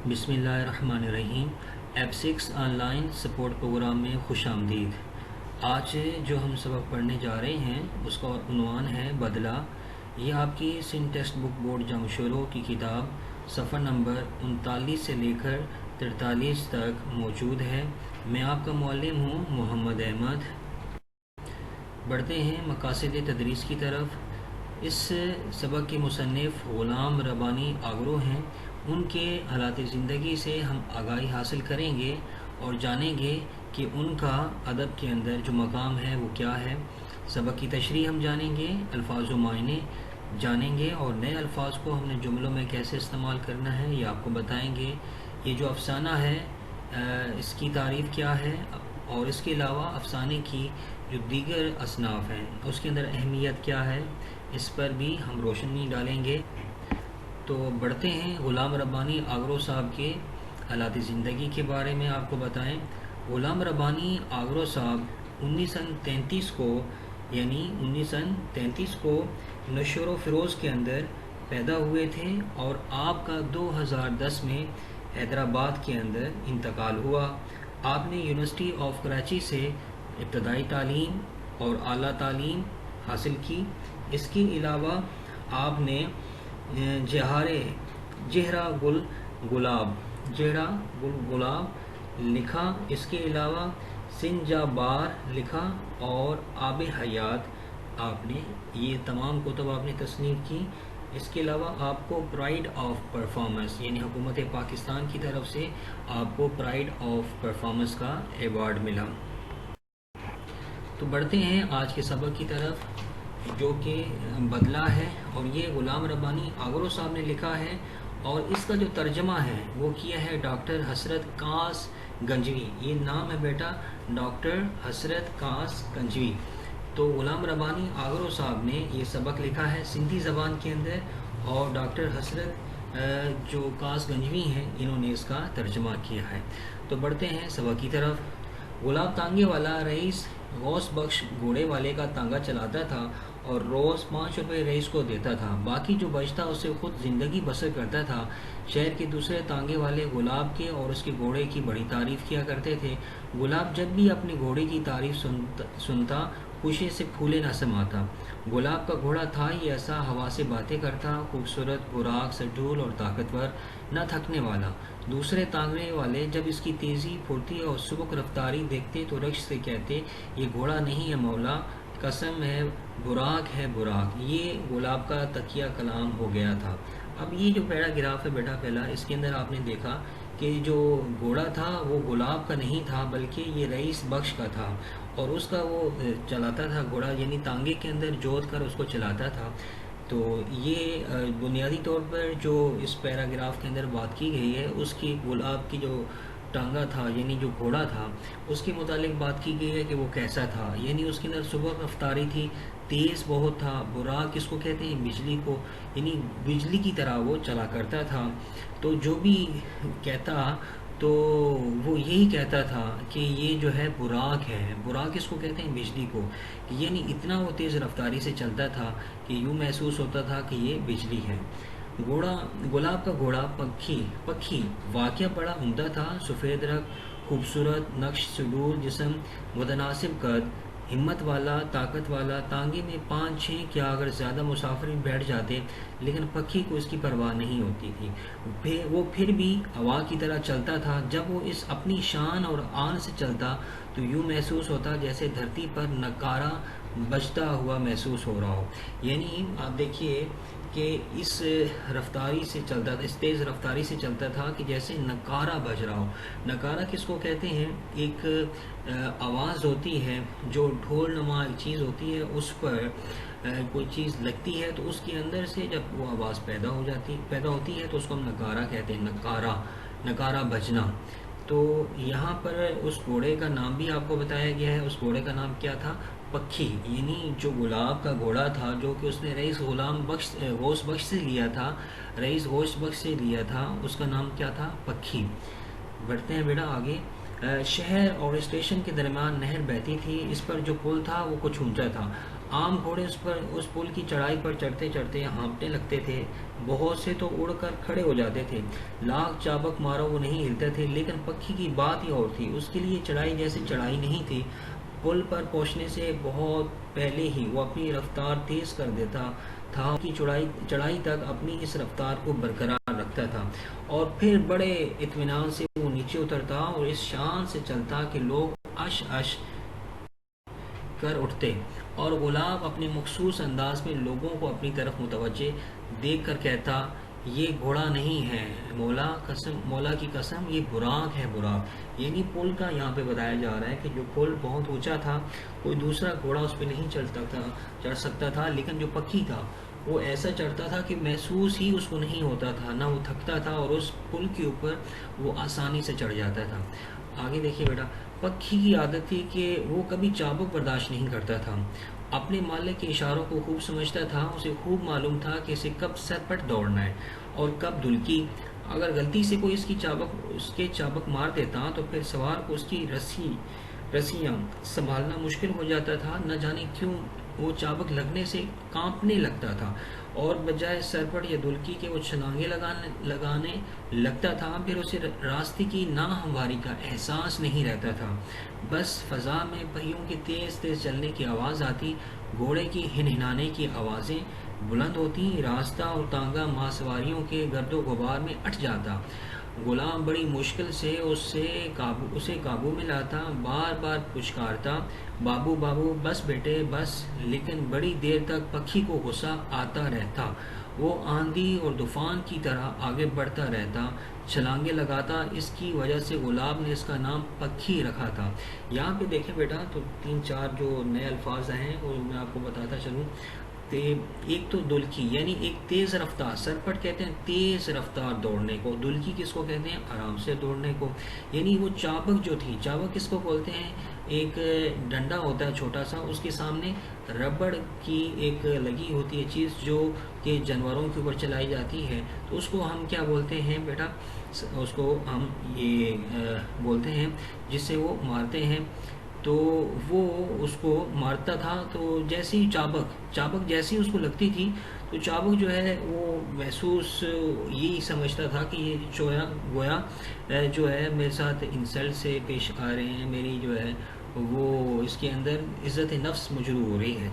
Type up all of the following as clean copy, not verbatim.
بسم اللہ الرحمن الرحیم۔ ایپ 6 آن لائن سپورٹ پروگرام میں خوش آمدید۔ آج جو ہم سبق پڑھنے جا رہے ہیں اس کا عنوان ہے بدلہ۔ یہ آپ کی Sindh text book board Jamshoro کی کتاب صفحہ نمبر 39 سے لے کر 43 تک موجود ہے۔ میں آپ کا معلم ہوں محمد احمد۔ بڑھتے ہیں مقاصد تدریس کی طرف۔ اس سبق کے مصنف غلام ربانی آگرو ہیں۔ ان کے حالات زندگی سے ہم آگاہی حاصل کریں گے اور جانیں گے کہ ان کا ادب کے اندر جو مقام ہے وہ کیا ہے۔ سبق کی تشریح ہم جانیں گے، الفاظ و معنی جانیں گے اور نئے الفاظ کو ہم نے جملوں میں کیسے استعمال کرنا ہے یہ آپ کو بتائیں گے۔ یہ جو افسانہ ہے اس کی تعریف کیا ہے اور اس کے علاوہ افسانے کی جو دیگر اصناف ہیں اس کے اندر اہمیت کیا ہے، اس پر بھی ہم روشنی ڈالیں گے۔ تو بڑھتے ہیں غلام ربانی آگرو صاحب کے حالات زندگی کے بارے میں آپ کو بتائیں۔ غلام ربانی آگرو صاحب 1933 کو یعنی 1933 کو نشور و فروز کے اندر پیدا ہوئے تھے اور آپ کا 2010 میں حیدرآباد کے اندر انتقال ہوا۔ آپ نے یونیورسٹی آف کراچی سے ابتدائی تعلیم اور اعلیٰ تعلیم حاصل کی۔ اس کے علاوہ آپ نے جہرہ گل گلاب لکھا۔ اس کے علاوہ سنجا بار لکھا اور آب حیات آپ نے یہ تمام کتب آپ نے تصنیف کی۔ اس کے علاوہ آپ کو پرائڈ آف پرفارمنس یعنی حکومت پاکستان کی طرف سے آپ کو پرائڈ آف پرفارمنس کا ایوارڈ ملا۔ تو بڑھتے ہیں آج کے سبق کی طرف جو کہ بدلہ ہے، اور یہ غلام ربانی آگرو صاحب نے لکھا ہے اور اس کا جو ترجمہ ہے وہ کیا ہے ڈاکٹر حسرت کاس گنجوی۔ یہ نام ہے بیٹا ڈاکٹر حسرت کاس گنجوی۔ تو غلام ربانی آگرو صاحب نے یہ سبق لکھا ہے سندھی زبان کے اندر اور ڈاکٹر حسرت جو کاس گنجوی ہیں انہوں نے اس کا ترجمہ کیا ہے۔ تو بڑھتے ہیں سبق کی طرف۔ غلام تانگے والا رئیس غوث بخش گھوڑے والے کا تانگا چلاتا تھا اور روز 5 روپے رئیس کو دیتا تھا، باقی جو بچتا اسے خود زندگی بسر کرتا تھا۔ شہر کے دوسرے تانگے والے گلاب کے اور اس کے گھوڑے کی بڑی تعریف کیا کرتے تھے۔ گلاب جب بھی اپنے گھوڑے کی تعریف سنتا خوشی سے پھولے نہ سماتا۔ گلاب کا گھوڑا تھا ہی ایسا، ہوا سے باتیں کرتا، خوبصورت، براق، سٹول اور طاقتور، نہ تھکنے والا۔ دوسرے تانگے والے جب اس کی تیزی، پھرتی اور سبک رفتاری دیکھتے تو رشک سے کہتے یہ گھوڑا نہیں ہے مولا، قسم ہے براق ہے براق۔ یہ گلاب کا تکیہ کلام ہو گیا تھا۔ اب یہ جو پیراگراف ہے بیٹا پہلا، اس کے اندر آپ نے دیکھا کہ جو گھوڑا تھا وہ گلاب کا نہیں تھا بلکہ یہ رئیس بخش کا تھا، اور اس کا وہ چلاتا تھا گھوڑا، یعنی تانگے کے اندر جوت کر اس کو چلاتا تھا۔ تو یہ بنیادی طور پر جو اس پیراگراف کے اندر بات کی گئی ہے اس کی گلاب کی جو ٹانگا تھا یعنی جو گھوڑا تھا اس کے متعلق بات کی گئی ہے کہ وہ کیسا تھا، یعنی اس کے اندر صبح رفتاری تھی، تیز بہت تھا، براق کس کو کہتے ہیں بجلی کو، یعنی بجلی کی طرح وہ چلا کرتا تھا۔ تو جو بھی کہتا تو وہ یہی کہتا تھا کہ یہ جو ہے براق ہے، براق کس کو کہتے ہیں بجلی کو، یعنی اتنا وہ تیز رفتاری سے چلتا تھا کہ یوں محسوس ہوتا تھا کہ یہ بجلی ہے۔ گلاب کا گھوڑا پکھی واقعہ بڑا عمدہ تھا، سفید رنگ، خوبصورت نقش سڈول جسم، متناسب قد، ہمت والا، طاقت والا۔ تانگے میں 5-6 کیا اگر زیادہ مسافر بیٹھ جاتے، لیکن پکھی کو اس کی پرواہ نہیں ہوتی تھی۔ وہ پھر بھی ہوا کی طرح چلتا تھا۔ جب وہ اس اپنی شان اور آن سے چلتا تو یوں محسوس ہوتا جیسے دھرتی پر نکارا بجتا ہوا محسوس ہو رہا ہو۔ یعنی آپ دیکھیے کہ اس رفتاری سے چلتا تھا، اس تیز رفتاری سے چلتا تھا کہ جیسے نکارا بج رہا ہو۔ نکارا کس کو کہتے ہیں؟ ایک آواز ہوتی ہے جو ڈھول نما چیز ہوتی ہے، اس پر کوئی چیز لگتی ہے تو اس کے اندر سے جب وہ آواز پیدا ہوتی ہے تو اس کو ہم نکارا کہتے ہیں، نکارا بجنا۔ تو یہاں پر اس گھوڑے کا نام بھی آپ کو بتایا گیا ہے، اس گھوڑے کا نام کیا تھا؟ پکھی، یعنی جو گلاب کا گھوڑا تھا جو کہ اس نے رئیس غوث بخش سے لیا تھا، رئیس غوث بخش سے لیا تھا، اس کا نام کیا تھا؟ پکھی۔ بڑھتے ہیں بیٹا آگے۔ شہر اور اسٹیشن کے درمیان نہر بہتی تھی، اس پر جو پل تھا وہ کچھ اونچا تھا۔ عام گھوڑے اس پل کی چڑھائی پر چڑھتے چڑھتے ہانپنے لگتے تھے، بہت سے تو اڑ کر کھڑے ہو جاتے تھے، لاکھ چابک مارو وہ نہیں ہلتے تھے۔ لیکن پکھی کی بات ہی اور تھی، اس کے لیے چڑھائی جیسے چڑھائی نہیں تھی۔ پل پر پہنچنے سے بہت پہلے ہی وہ اپنی رفتار تیز کر دیتا تھا، کی چڑھائی تک اپنی اس رفتار کو برقرار رکھتا تھا، اور پھر بڑے اطمینان سے وہ نیچے اترتا اور اس شان سے چلتا کہ لوگ اش اش کر اٹھتے، اور غلام اپنے مخصوص انداز میں لوگوں کو اپنی طرف متوجہ دیکھ کر کہتا، یہ گھوڑا نہیں ہے، مولا کی قسم، یہ براق ہے، براق۔ یعنی پل کا یہاں پہ بتایا جا رہا ہے کہ جو پل بہت اونچا تھا، کوئی دوسرا گھوڑا اس پہ نہیں چڑھ سکتا تھا، لیکن جو پکھی تھا وہ ایسا چڑھتا تھا کہ محسوس ہی اس کو نہیں ہوتا تھا، نہ وہ تھکتا تھا، اور اس پل کے اوپر وہ آسانی سے چڑھ جاتا تھا۔ آگے دیکھیے بیٹا، پکھی کی عادت تھی کہ وہ کبھی چابک برداشت نہیں کرتا تھا، اپنے مالک کے اشاروں کو خوب سمجھتا تھا، اسے خوب معلوم تھا کہ اسے کب سرپٹ دوڑنا ہے اور کب دلکی۔ اگر غلطی سے کوئی اس کے چابک مار دیتا تو پھر سوار کو اس کی رسیاں سنبھالنا مشکل ہو جاتا تھا، نہ جانے کیوں وہ چابک لگنے سے کانپنے لگتا تھا، اور بجائے سرپٹ یا دلکی کے وہ چھلانگیں لگانے لگتا تھا۔ پھر اسے راستے کی ناہمواری کا احساس نہیں رہتا تھا، بس فضا میں پہیوں کے تیز تیز چلنے کی آواز آتی، گھوڑے کی ہنہنانے کی آوازیں بلند ہوتی، راستہ اور تانگا ماسواریوں کے گرد و غبار میں اٹھ جاتا۔ غلام بڑی مشکل سے اسے قابو میں لاتا، بار بار پچکارتا، بابو بابو، بس بیٹے بس، لیکن بڑی دیر تک پکھی کو غصہ آتا رہتا، وہ آندھی اور طوفان کی طرح آگے بڑھتا رہتا، چھلانگیں لگاتا۔ اس کی وجہ سے غلام نے اس کا نام پکھی رکھا تھا۔ یہاں پہ دیکھیں بیٹا، تو 3-4 جو نئے الفاظ ہیں وہ میں آپ کو بتاتا چلوں۔ ایک تو دلکی یعنی ایک تیز رفتار، سرپٹ کہتے ہیں تیز رفتار دوڑنے کو، دلکی کس کو کہتے ہیں؟ آرام سے دوڑنے کو۔ یعنی وہ چابک جو تھی، چابک کس کو بولتے ہیں؟ ایک ڈنڈا ہوتا ہے چھوٹا سا، اس کے سامنے ربڑ کی ایک لگی ہوتی ہے چیز جو کہ جانوروں کے اوپر چلائی جاتی ہے، تو اس کو ہم کیا بولتے ہیں بیٹا؟ اس کو ہم یہ بولتے ہیں جس سے وہ مارتے ہیں، تو وہ اس کو مارتا تھا، تو جیسی چابک جیسی اس کو لگتی تھی، تو چابک جو ہے وہ محسوس یہی سمجھتا تھا کہ یہ گویا جو ہے میرے ساتھ انسلٹ سے پیش آ رہے ہیں، میری جو ہے وہ اس کے اندر عزت نفس مجروح ہو رہی ہے۔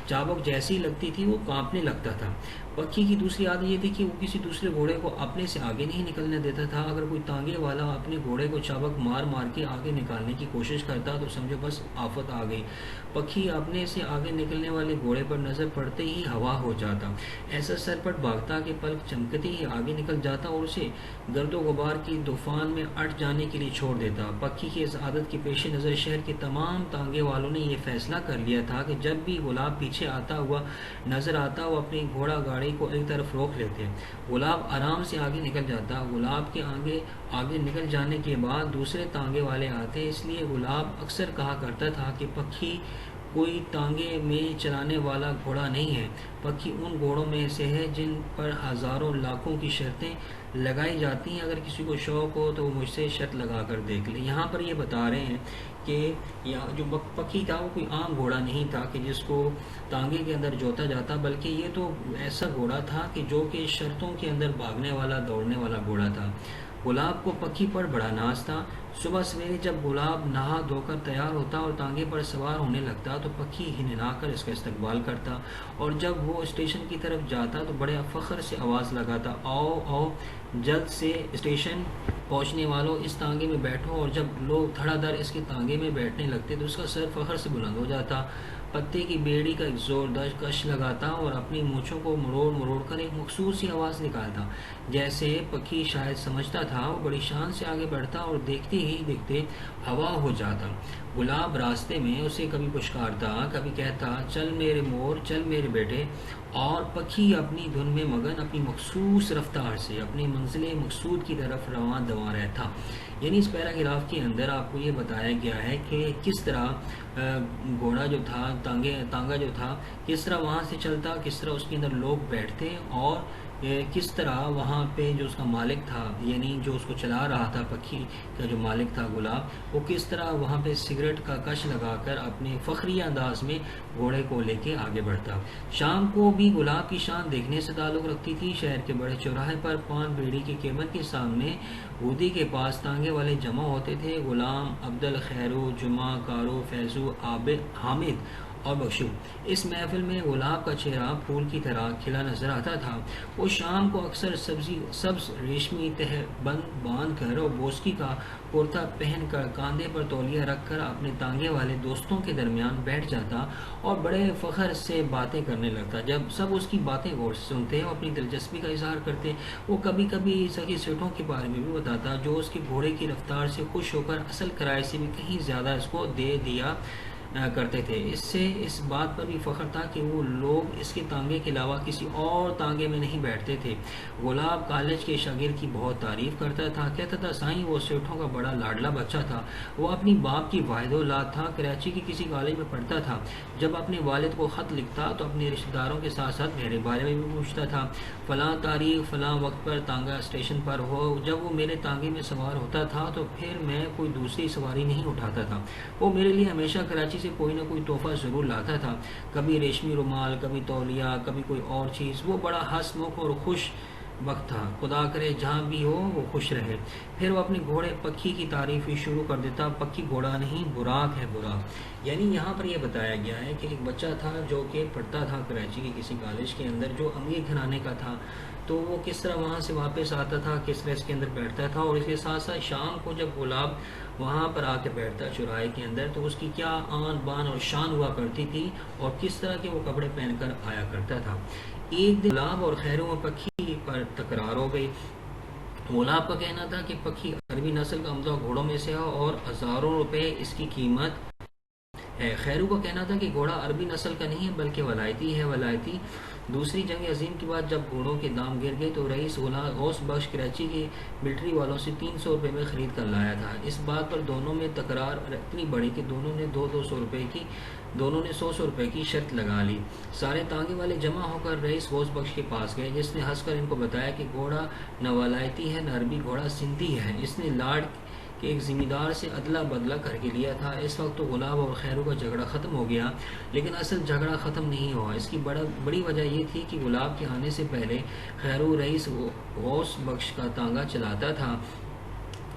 چابک جیسی لگتی تھی وہ کانپنے لگتا تھا۔ پکھی کی دوسری عادت یہ تھی کہ وہ کسی دوسرے گھوڑے کو اپنے سے آگے نہیں نکلنے دیتا تھا۔ اگر کوئی تانگے والا اپنے گھوڑے کو چابک مار مار کے آگے نکالنے کی کوشش کرتا تو سمجھو بس آفت آ گئی۔ پکھی اپنے سے آگے نکلنے والے گھوڑے پر نظر پڑتے ہی ہوا ہو جاتا، ایسا سرپٹ بھاگتا کہ پلک چمکتے ہی آگے نکل جاتا اور اسے گرد و غبار کی طوفان میں اٹھ جانے کے لیے چھوڑ دیتا۔ پکھی کی اس عادت کے پیش نظر شہر کے تمام تانگے والوں نے یہ فیصلہ کر لیا تھا کہ جب بھی گلاب پیچھے آتا ہوا نظر آتا وہ اپنی گھوڑا گاڑی کو ایک طرف روک لیتے، گلاب آرام سے آگے نکل جاتا۔ گلاب کے آگے نکل جانے کے بعد دوسرے تانگے والے آتے، اس لیے گلاب اکثر کہا کرتا تھا کہ پکھی کوئی تانگے میں چلانے والا گھوڑا نہیں ہے، پکھی ان گھوڑوں میں سے ہے جن پر ہزاروں لاکھوں کی شرطیں لگائی جاتی ہیں، اگر کسی کو شوق ہو تو وہ مجھ سے شرط لگا کر دیکھ لے۔ یہاں پر یہ بتا رہے ہیں کہ جو پکھی تھا وہ کوئی عام گھوڑا نہیں تھا کہ جس کو تانگے کے اندر جوتا جاتا، بلکہ یہ تو ایسا گھوڑا تھا کہ جو کہ شرطوں کے اندر بھاگنے والا دوڑنے والا گھوڑا تھا۔ گلاب کو پکھی پر بڑا ناز تھا۔ صبح سویرے جب گلاب نہا دھو کر تیار ہوتا اور تانگے پر سوار ہونے لگتا تو پکھی ہنہنا کر اس کا استقبال کرتا، اور جب وہ اسٹیشن کی طرف جاتا تو بڑے فخر سے آواز لگاتا، آؤ آؤ جلد سے اسٹیشن پہنچنے والوں اس تانگے میں بیٹھو، اور جب لوگ دھڑا دھڑ اس کے تانگے میں بیٹھنے لگتے تو اس کا سر فخر سے بلند ہو جاتا، پتے کی بیڑی کا ایک زوردار کش لگاتا اور اپنی مونچھوں کو مروڑ مروڑ کر ایک مخصوص سی آواز نکالتا، جیسے پکھی شاید سمجھتا تھا۔ وہ بڑی شان سے آگے بڑھتا اور دیکھتے ہی دیکھتے ہوا ہو جاتا۔ گلاب راستے میں اسے کبھی پچکارتا، کبھی کہتا، چل میرے مور، چل میرے بیٹے، اور پکھی اپنی دھن میں مگن اپنی مخصوص رفتار سے اپنی منزل مقصود کی طرف رواں دواں رہتا۔ یعنی اس پیراگراف کے اندر آپ کو یہ بتایا گیا ہے کہ کس طرح گھوڑا جو تھا، تانگا جو تھا، کس طرح وہاں سے چلتا، کس طرح اس کے اندر لوگ بیٹھتے اور کس طرح وہاں پہ جو اس کا مالک تھا، یعنی جو اس کو چلا رہا تھا پکھی کا جو مالک تھا گلاب، وہ کس طرح وہاں پہ سگریٹ کا کش لگا کر اپنے فخری انداز میں گھوڑے کو لے کے آگے بڑھتا۔ شام کو بھی گلاب کی شان دیکھنے سے تعلق رکھتی تھی۔ شہر کے بڑے چوراہے پر پان بیڑی کے کیبل کے سامنے ہودی کے پاس تانگے والے جمع ہوتے تھے، غلام، عبدل، خیرو، جمعہ، کارو، فیضو، حامد اور بخشو۔ اس محفل میں گلاب کا چہرہ پھول کی طرح کھلا نظر آتا تھا۔ وہ شام کو اکثر سبز ریشمی تہ بند باندھ کر اور بوسکی کا کرتا پہن کر کاندھے پر تولیہ رکھ کر اپنے تانگے والے دوستوں کے درمیان بیٹھ جاتا اور بڑے فخر سے باتیں کرنے لگتا۔ جب سب اس کی باتیں غور سے سنتے اور اپنی دلچسپی کا اظہار کرتے، وہ کبھی کبھی سخی سیٹوں کے بارے میں بھی بتاتا، جو اس کے گھوڑے کی رفتار سے خوش ہو کر اصل کرائے سے بھی کہیں زیادہ اس کو دے دیا کرتے تھے۔ اس سے اس بات پر بھی فخر تھا کہ وہ لوگ اس کے تانگے کے علاوہ کسی اور تانگے میں نہیں بیٹھتے تھے۔ گلاب کالج کے شاگرد کی بہت تعریف کرتا تھا، کہتا تھا سائیں وہ سیٹھوں کا بڑا لاڈلا بچہ تھا، وہ اپنی باپ کی واحد اولاد تھا، کراچی کی کسی کالج میں پڑھتا تھا۔ جب اپنے والد کو خط لکھتا تو اپنے رشتہ داروں کے ساتھ ساتھ میرے بارے میں بھی پوچھتا تھا، فلاں تاریخ فلاں وقت پر تانگا اسٹیشن پر ہو۔ جب وہ میرے تانگے میں سوار ہوتا تھا تو پھر میں کوئی دوسری سواری نہیں اٹھاتا تھا۔ وہ میرے لیے ہمیشہ کراچی سے کوئی نہ کوئی تحفہ ضرور لاتا تھا، کبھی ریشمی رومال، کبھی تولیہ، کبھی کوئی اور چیز۔ وہ بڑا ہنس مکھ اور خوش وقت تھا، خدا کرے جہاں بھی ہو وہ خوش رہے۔ پھر وہ اپنے گھوڑے پکھی کی تعریف ہی شروع کر دیتا، پکھی گھوڑا نہیں براق ہے براق۔ یعنی یہاں پر یہ بتایا گیا ہے کہ ایک بچہ تھا جو کہ پڑھتا تھا کراچی کے کسی کالج کے اندر، جو امیر گھرانے کا تھا، تو وہ کس طرح وہاں سے واپس آتا تھا، کس طرح اس کے اندر بیٹھتا تھا، اور اس کے ساتھ ساتھ شام کو جب گلاب وہاں پر آ کے بیٹھتا چوراہے کے اندر تو اس کی کیا آن بان اور شان ہوا کرتی تھی، اور کس طرح کے وہ کپڑے پہن کر آیا کرتا تھا۔ ایک دن گلاب اور خیروں میں پکھی پر تکرار ہو گئی۔ گلاب کا کہنا تھا کہ پکھی عربی نسل کا عمدہ گھوڑوں میں سے ہے اور ہزاروں روپے اس کی قیمت ہے۔ خیرو کا کہنا تھا کہ گھوڑا عربی نسل کا نہیں ہے بلکہ ولایتی ہے، ولایتی۔ دوسری جنگ عظیم کے بعد جب گھوڑوں کے دام گر گئے تو رئیس غوث بخش کراچی کے ملٹری والوں سے 300 روپے میں خرید کر لایا تھا۔ اس بات پر دونوں میں تکرار اتنی بڑی کہ دونوں نے 100 روپے کی شرط لگا لی۔ سارے تانگے والے جمع ہو کر رئیس غوث بخش کے پاس گئے، جس نے ہنس کر ان کو بتایا کہ گھوڑا نہ ولایتی ہے نہ عربی، گھوڑا سندھی ہے، اس نے لاڈ کہ ایک زمیندار سے ادلا بدلا کر کے لیا تھا۔ اس وقت تو گلاب اور خیرو کا جھگڑا ختم ہو گیا، لیکن اصل جھگڑا ختم نہیں ہوا۔ اس کی بڑی وجہ یہ تھی کہ گلاب کے آنے سے پہلے خیرو رئیس غوث بخش کا تانگا چلاتا تھا،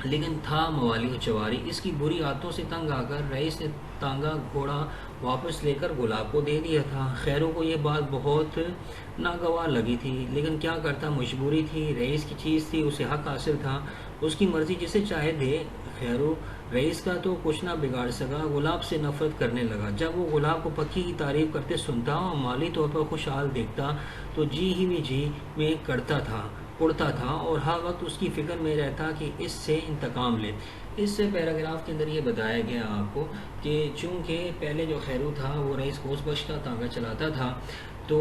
لیکن تھا موالی و چواری۔ اس کی بری عادتوں سے تنگ آ کر رئیس نے تانگا گھوڑا واپس لے کر گلاب کو دے دیا تھا۔ خیرو کو یہ بات بہت ناگوار لگی تھی، لیکن کیا کرتا، مجبوری تھی، رئیس کی چیز تھی، اسے حق حاصل تھا، اس کی مرضی جسے چاہے دے۔ خیرو رئیس کا تو کچھ نہ بگاڑ سکا، گلاب سے نفرت کرنے لگا۔ جب وہ گلاب کو پکھی کی تعریف کرتے سنتا اور مالی طور پر خوشحال دیکھتا تو جی میں اڑتا تھا اور ہر وقت اس کی فکر میں رہتا کہ اس سے انتقام لے۔ اس سے پیراگراف کے اندر یہ بتایا گیا آپ کو کہ چونکہ پہلے جو خیرو تھا وہ رئیس غوث بخش کا تانگا چلاتا تھا، تو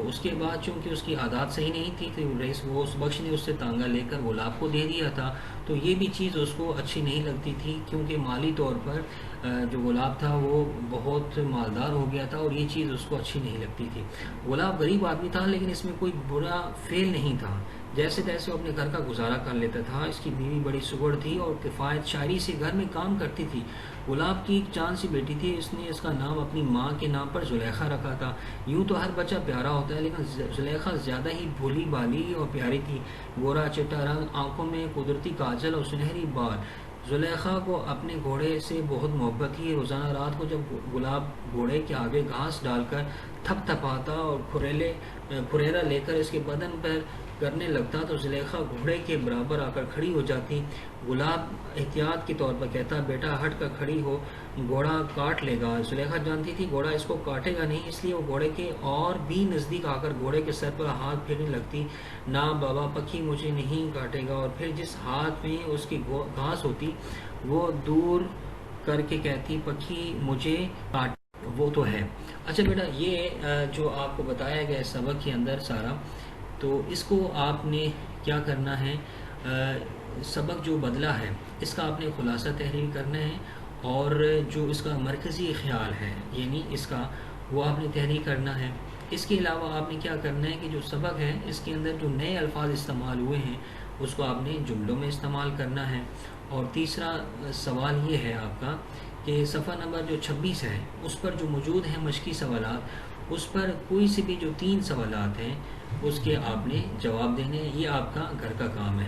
اس کے بعد چونکہ اس کی عادات صحیح نہیں تھی تو رئیس غوث بخش نے اس سے تانگا لے کر گلاب کو دے دیا تھا، تو یہ بھی چیز اس کو اچھی نہیں لگتی تھی، کیونکہ مالی طور پر جو گلاب تھا وہ بہت مالدار ہو گیا تھا اور یہ چیز اس کو اچھی نہیں لگتی تھی۔ گلاب غریب آدمی تھا لیکن اس میں کوئی برا فعل نہیں تھا، جیسے تیسے وہ اپنے گھر کا گزارا کر لیتا تھا۔ اس کی بیوی بڑی سگڑ تھی اور کفایت شاعری سے گھر میں کام کرتی تھی۔ گلاب کی ایک چاند سی بیٹی تھی، اس نے اس کا نام اپنی ماں کے نام پر زلیخا رکھا تھا۔ یوں تو ہر بچہ پیارا ہوتا ہے لیکن زلیخا زیادہ ہی بھولی بالی اور پیاری تھی، گورا چٹا رنگ، آنکھوں میں قدرتی کاجل اور سنہری بال۔ زلیخا کو اپنے گھوڑے سے بہت محبت تھی۔ روزانہ رات کو جب گلاب گھوڑے کے آگے گھاس ڈال کر تھپ تھپاتا اور کھریرا لے کر اس کے بدن پر کرنے لگتا تو زلیخا گھوڑے کے برابر آ کر کھڑی ہو جاتی۔ گلاب احتیاط کے طور پر کہتا، بیٹا ہٹ کر کھڑی ہو، گھوڑا کاٹ لے گا۔ زلیخا جانتی تھی گھوڑا اس کو کاٹے گا نہیں، اس لیے وہ گھوڑے کے اور بھی نزدیک آ کر گھوڑے کے سر پر ہاتھ پھیرنے لگتی، نہ بابا پکھی مجھے نہیں کاٹے گا، اور پھر جس ہاتھ میں اس کی گھاس ہوتی وہ دور کر کے کہتی، پکھی مجھے کاٹ وہ تو ہے۔ اچھا بیٹا، یہ جو آپ کو بتایا گیا ہے سبق کے اندر سارا، تو اس کو آپ نے کیا کرنا ہے، سبق جو بدلا ہے اس کا آپ نے خلاصہ تحریر کرنا ہے، اور جو اس کا مرکزی خیال ہے یعنی اس کا وہ آپ نے تحریر کرنا ہے۔ اس کے علاوہ آپ نے کیا کرنا ہے کہ جو سبق ہے اس کے اندر جو نئے الفاظ استعمال ہوئے ہیں اس کو آپ نے جملوں میں استعمال کرنا ہے۔ اور تیسرا سوال یہ ہے آپ کا کہ صفحہ نمبر جو 26 ہے اس پر جو موجود ہیں مشقی سوالات، اس پر کوئی سے بھی جو 3 سوالات ہیں اس کے آپ نے جواب دینے ہیں۔ یہ آپ کا گھر کا کام ہے۔